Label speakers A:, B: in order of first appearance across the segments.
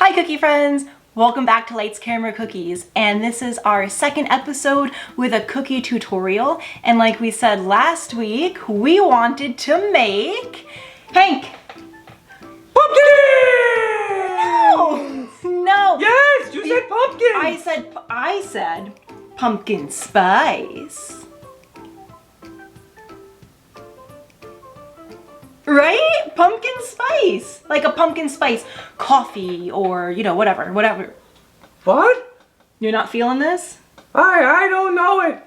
A: Hi cookie friends! Welcome back to Lights Camera Cookies, and this is our second episode with a cookie tutorial. And like we said last week, we wanted to make Hank!
B: Pumpkin!
A: No!
B: Yes, you said pumpkin!
A: I said pumpkin spice. Right? Pumpkin spice. Like a pumpkin spice coffee or, you know, whatever.
B: What?
A: You're not feeling this?
B: I don't know it.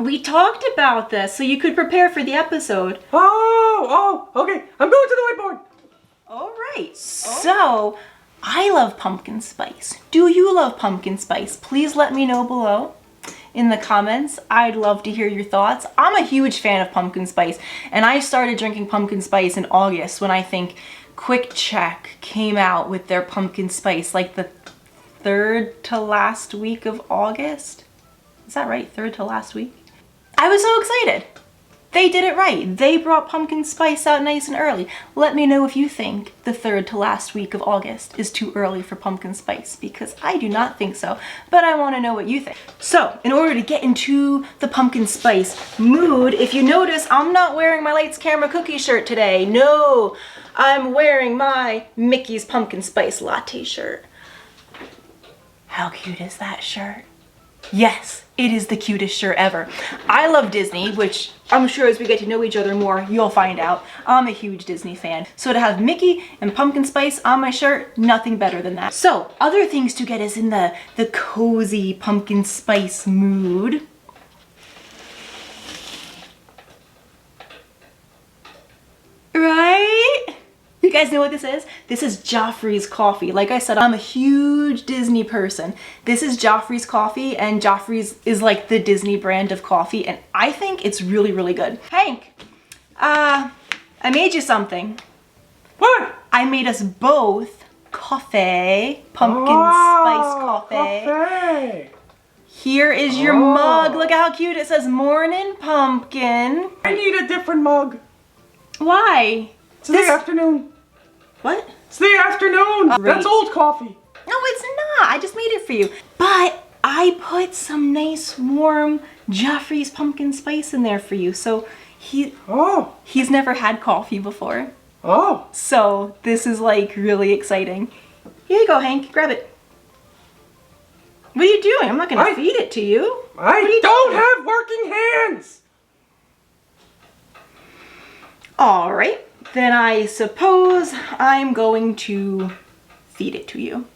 A: We talked about this so you could prepare for the episode.
B: Oh, okay. I'm going to the whiteboard.
A: All right. So, I love pumpkin spice. Do you love pumpkin spice? Please let me know below in the comments. I'd love to hear your thoughts. I'm a huge fan of pumpkin spice, and I started drinking pumpkin spice in August when I think Quick Check came out with their pumpkin spice, like the third to last week of August. Is that right? Third to last week? I was so excited. They did it right. They brought pumpkin spice out nice and early. Let me know if you think the third to last week of August is too early for pumpkin spice, because I do not think so, but I want to know what you think. So, in order to get into the pumpkin spice mood, if you notice, I'm not wearing my Lights Camera Cookie shirt today. No, I'm wearing my Mickey's Pumpkin Spice Latte shirt. How cute is that shirt? Yes, it is the cutest shirt ever. I love Disney, which I'm sure as we get to know each other more, you'll find out. I'm a huge Disney fan. So to have Mickey and pumpkin spice on my shirt, nothing better than that. So, other things to get us in the cozy pumpkin spice mood. Right? You guys know what this is? This is Joffrey's coffee. Like I said, I'm a huge Disney person. This is Joffrey's coffee, and Joffrey's is like the Disney brand of coffee, and I think it's really, really good. Hank, I made you something.
B: What?
A: I made us both coffee, pumpkin spice coffee. Here is your mug. Look how cute. It says Morning Pumpkin.
B: I need a different mug.
A: Why?
B: It's the afternoon.
A: What?
B: It's the afternoon. That's old coffee.
A: No, it's not. I just made it for you. But I put some nice warm Joffrey's pumpkin spice in there for you. So he's never had coffee before.
B: Oh.
A: So this is like really exciting. Here you go, Hank. Grab it. What are you doing? I'm not going to feed it to you.
B: I don't have working hands.
A: All right. Then I suppose I'm going to feed it to you.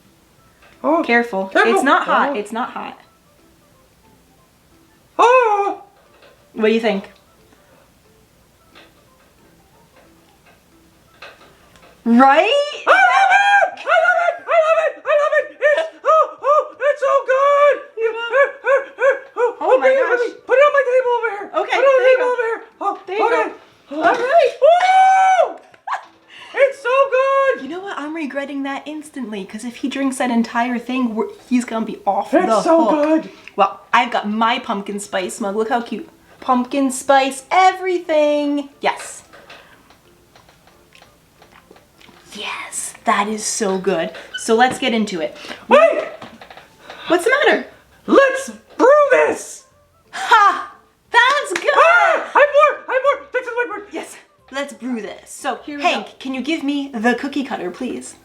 B: Oh.
A: Careful. It's not hot. It's not hot.
B: Oh.
A: What do you think? Right?
B: I love it! I love it! I love it! I love it! It's so good!
A: Oh my gosh.
B: Put it on my table over here.
A: Okay,
B: Put it on the
A: there you
B: table
A: go.
B: over here. Oh,
A: There you
B: okay.
A: go. All right.
B: Woo! It's so good!
A: You know what? I'm regretting that instantly, because if he drinks that entire thing, he's going to be off the hook.
B: It's so good.
A: Well, I've got my pumpkin spice mug. Look how cute. Pumpkin spice everything. Yes. Yes, that is so good. So let's get into it.
B: Wait!
A: What's the matter?
B: Let's brew this!
A: Ha! That's good!
B: Ah! I'm more! That's the whiteboard.
A: Yes, let's brew this. So, Hank, can you give me the cookie cutter, please?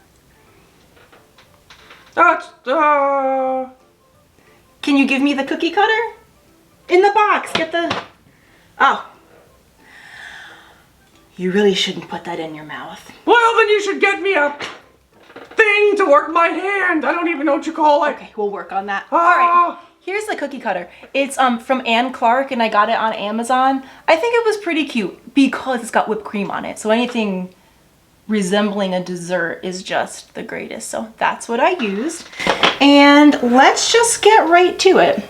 B: That's,
A: Can you give me the cookie cutter? In the box, get the... Oh. You really shouldn't put that in your mouth.
B: Well, then you should get me a thing to work my hand. I don't even know what you call it.
A: Okay, we'll work on that. All right, here's the cookie cutter. It's from Ann Clark, and I got it on Amazon. I think it was pretty cute because it's got whipped cream on it. So anything resembling a dessert is just the greatest. So that's what I used. And let's just get right to it.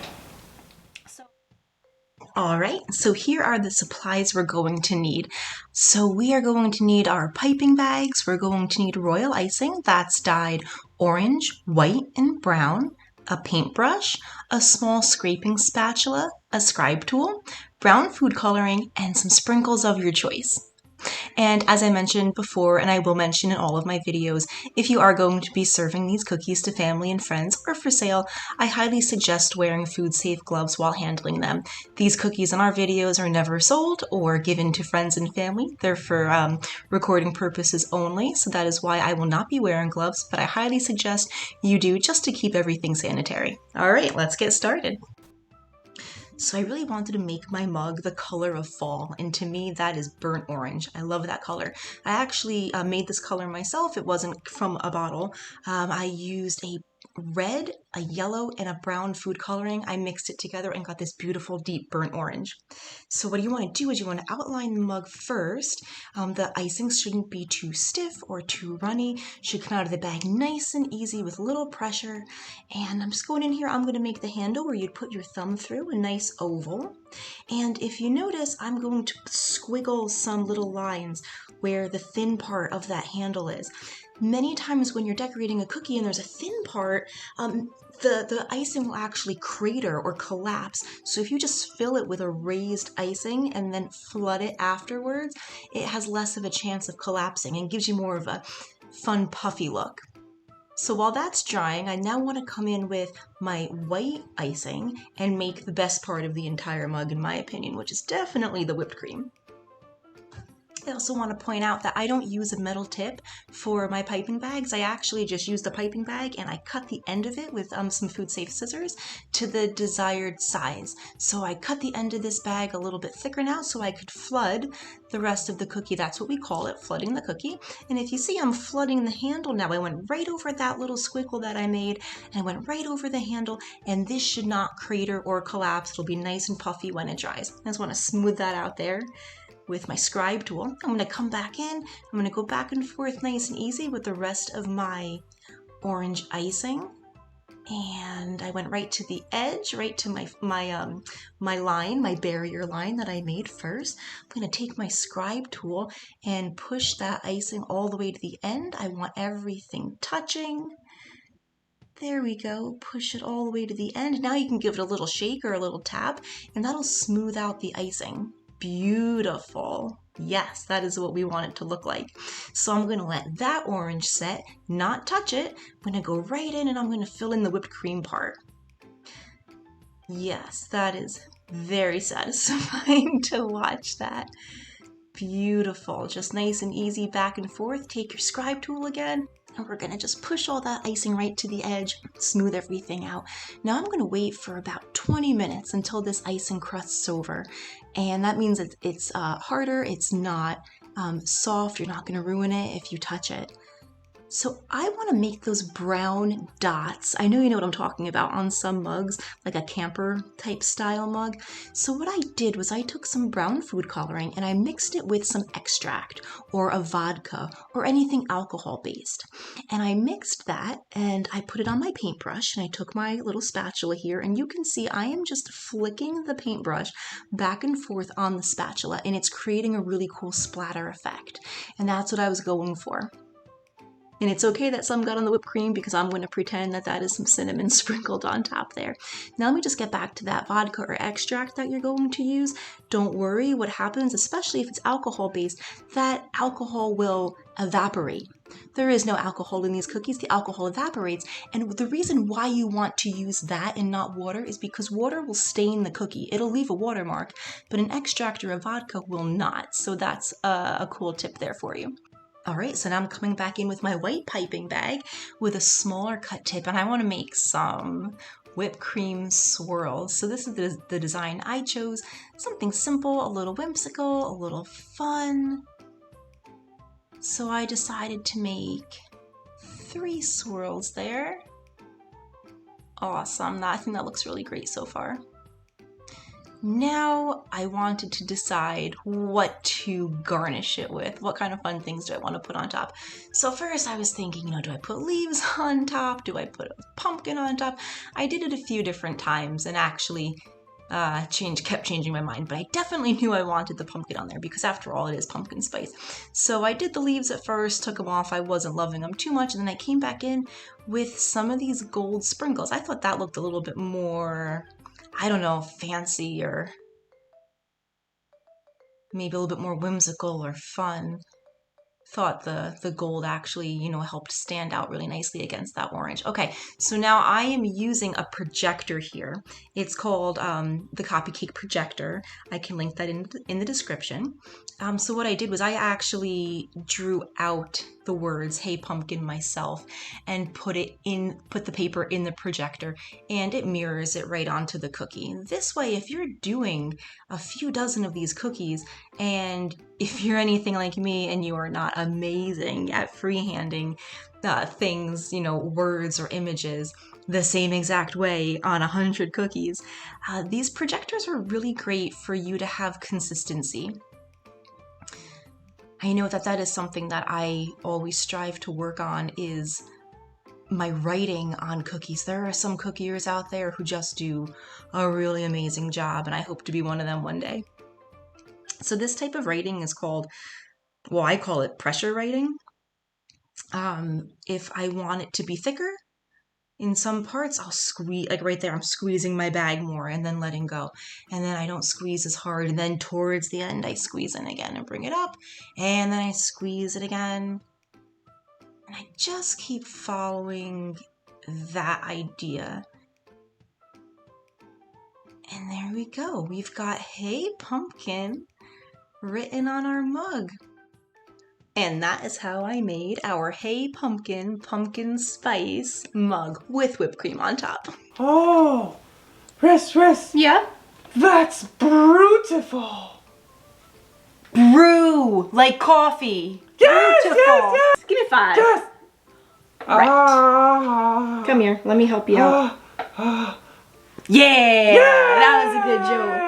A: All right, so here are the supplies we're going to need. So we are going to need our piping bags. We're going to need royal icing that's dyed orange, white, and brown, a paintbrush, a small scraping spatula, a scribe tool, brown food coloring, and some sprinkles of your choice. And as I mentioned before, and I will mention in all of my videos, if you are going to be serving these cookies to family and friends or for sale, I highly suggest wearing food-safe gloves while handling them. These cookies in our videos are never sold or given to friends and family. They're for recording purposes only, so that is why I will not be wearing gloves, but I highly suggest you do just to keep everything sanitary. All right, let's get started. So I really wanted to make my mug the color of fall, and to me that is burnt orange. I love that color. I actually made this color myself. It wasn't from a bottle. I used a red, a yellow, and a brown food coloring. I mixed it together and got this beautiful deep burnt orange. So what you want to do is you want to outline the mug first. The icing shouldn't be too stiff or too runny. Should come out of the bag nice and easy with little pressure. And I'm just going in here, I'm going to make the handle where you'd put your thumb through, a nice oval. And if you notice, I'm going to squiggle some little lines where the thin part of that handle is. Many times when you're decorating a cookie and there's a thin part, the icing will actually crater or collapse. So if you just fill it with a raised icing and then flood it afterwards, it has less of a chance of collapsing and gives you more of a fun puffy look. So while that's drying, I now want to come in with my white icing and make the best part of the entire mug, in my opinion, which is definitely the whipped cream. I also want to point out that I don't use a metal tip for my piping bags. I actually just use the piping bag and I cut the end of it with some food-safe scissors to the desired size. So I cut the end of this bag a little bit thicker now so I could flood the rest of the cookie. That's what we call it, flooding the cookie. And if you see, I'm flooding the handle now. I went right over that little squiggle that I made and I went right over the handle, and this should not crater or collapse. It'll be nice and puffy when it dries. I just want to smooth that out there with my scribe tool. I'm going to come back in. I'm going to go back and forth nice and easy with the rest of my orange icing. And I went right to the edge, right to my line, my barrier line that I made first. I'm going to take my scribe tool and push that icing all the way to the end. I want everything touching. There we go. Push it all the way to the end. Now you can give it a little shake or a little tap, and that'll smooth out the icing. Beautiful. Yes, that is what we want it to look like. So I'm going to let that orange set, not touch it. I'm going to go right in and I'm going to fill in the whipped cream part. Yes, that is very satisfying to watch that. Beautiful. Just nice and easy back and forth. Take your scribe tool again. And we're going to just push all that icing right to the edge, smooth everything out. Now I'm going to wait for about 20 minutes until this icing crusts over. And that means it's harder, it's not soft, you're not going to ruin it if you touch it. So I want to make those brown dots. I know you know what I'm talking about on some mugs, like a camper type style mug. So what I did was I took some brown food coloring and I mixed it with some extract or a vodka or anything alcohol based. And I mixed that and I put it on my paintbrush, and I took my little spatula here, and you can see I am just flicking the paintbrush back and forth on the spatula, and it's creating a really cool splatter effect. And that's what I was going for. And it's okay that some got on the whipped cream because I'm going to pretend that that is some cinnamon sprinkled on top there. Now let me just get back to that vodka or extract that you're going to use. Don't worry, what happens, especially if it's alcohol based, that alcohol will evaporate. There is no alcohol in these cookies, the alcohol evaporates. And the reason why you want to use that and not water is because water will stain the cookie. It'll leave a watermark, but an extract or a vodka will not. So that's a cool tip there for you. All right, so now I'm coming back in with my white piping bag with a smaller cut tip, and I want to make some whipped cream swirls. So this is the design I chose. Something simple, a little whimsical, a little fun. So I decided to make 3 swirls there. Awesome, I think that looks really great so far. Now I wanted to decide what to garnish it with. What kind of fun things do I want to put on top? So first I was thinking, do I put leaves on top? Do I put a pumpkin on top? I did it a few different times and actually kept changing my mind, but I definitely knew I wanted the pumpkin on there because after all, it is pumpkin spice. So I did the leaves at first, took them off. I wasn't loving them too much, and then I came back in with some of these gold sprinkles. I thought that looked a little bit more, I don't know, fancy or maybe a little bit more whimsical or fun. Thought the gold actually, helped stand out really nicely against that orange. Okay, so now I am using a projector here. It's called the Copy Cake projector. I can link that in the description. So what I did was I actually drew out the words "Hey Pumpkin" myself and put the paper in the projector, and it mirrors it right onto the cookie. This way, if you're doing a few dozen of these cookies, and if you're anything like me and you are not amazing at freehanding things, words or images, the same exact way on 100 cookies, these projectors are really great for you to have consistency. I know that is something that I always strive to work on, is my writing on cookies. There are some cookiers out there who just do a really amazing job, and I hope to be one of them one day. So this type of writing is called, well, I call it pressure writing. If I want it to be thicker in some parts, I'll squeeze, like right there, I'm squeezing my bag more and then letting go. And then I don't squeeze as hard. And then towards the end, I squeeze in again and bring it up. And then I squeeze it again. And I just keep following that idea. And there we go. We've got "Hey Pumpkin" written on our mug. And that is how I made our "Hey Pumpkin" pumpkin spice mug with whipped cream on top.
B: Oh, Riss.
A: Yeah?
B: That's beautiful.
A: Brew like coffee.
B: Yes,
A: Beautiful.
B: yes.
A: Give me 5.
B: Yes.
A: Right. Come here. Let me help you out. Yeah. That was a good joke.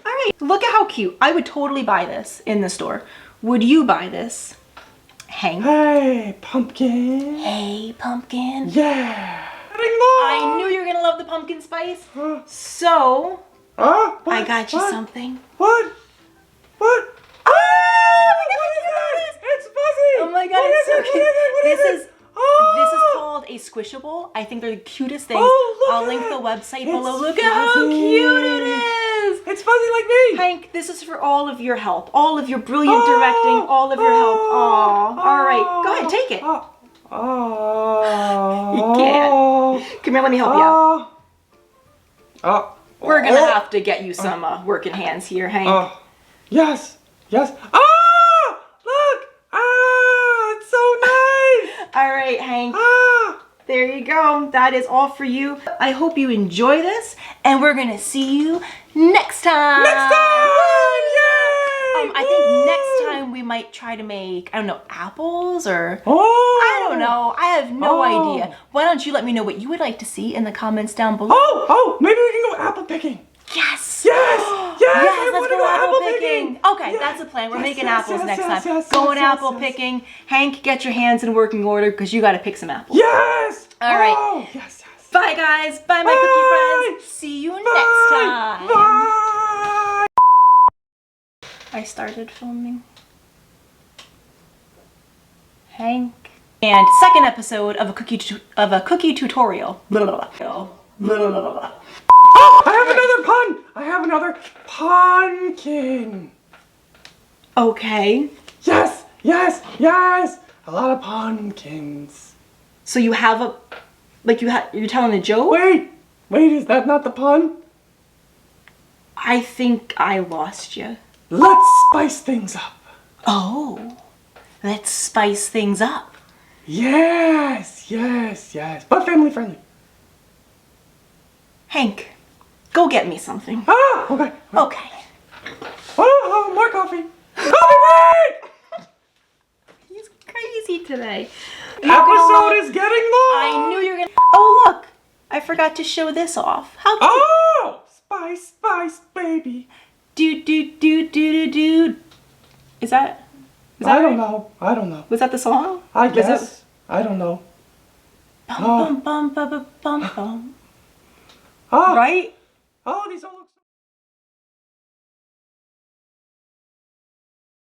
A: All right. Look at how cute. I would totally buy this in the store. Would you buy this, Hank?
B: Hey, Pumpkin.
A: Hey, Pumpkin.
B: Yeah.
A: I knew you were gonna love the pumpkin spice. So I got you something.
B: What? It's fuzzy!
A: Oh my god, it's so cute. This is called a squishable. I think they're the cutest things. I'll link the website below. Look at how cute it is.
B: It's fuzzy like me.
A: Hank, this is for all of your help. All of your brilliant directing, all of your help. Aw. All right, go ahead, take it. You can't. Come here, let me help you out. We're gonna have to get you some working hands here, Hank.
B: Yes. Look. It's so nice.
A: All right, Hank. There you go. That is all for you. I hope you enjoy this, and we're gonna see you next time.
B: Yay!
A: I think next time we might try to make, I don't know, apples or I don't know. I have no idea. Why don't you let me know what you would like to see in the comments down below?
B: Maybe we can go apple picking.
A: Yes!
B: Yes,
A: let's go apple picking. Okay, that's the plan. We're making apples next time. Going apple picking. Hank, get your hands in working order because you got to pick some apples.
B: Yes!
A: All right.
B: Yes.
A: Bye, guys. Bye, my cookie friends. See you next time.
B: Bye.
A: I started filming. Hank. And second episode of a cookie tutorial. Blah, blah, blah. Blah, blah, blah, blah.
B: I have another pumpkin.
A: Okay.
B: Yes. A lot of pumpkins.
A: So you have you're telling a joke?
B: Wait, is that not the pun?
A: I think I lost you.
B: Let's spice things up.
A: Oh, let's spice things up.
B: Yes. But family friendly.
A: Hank, go get me something.
B: Okay.
A: Okay.
B: More coffee. Coffee break!
A: He's crazy today.
B: Episode is getting long.
A: I knew you were gonna. Oh, look. I forgot to show this off. How cute.
B: Spice, baby.
A: Do. Is that
B: I
A: right?
B: don't know.
A: Was that the song?
B: I guess. I don't know.
A: Bum, bum, bum, bum, bum, bum.
B: Oh.
A: Right?
B: Oh, these all look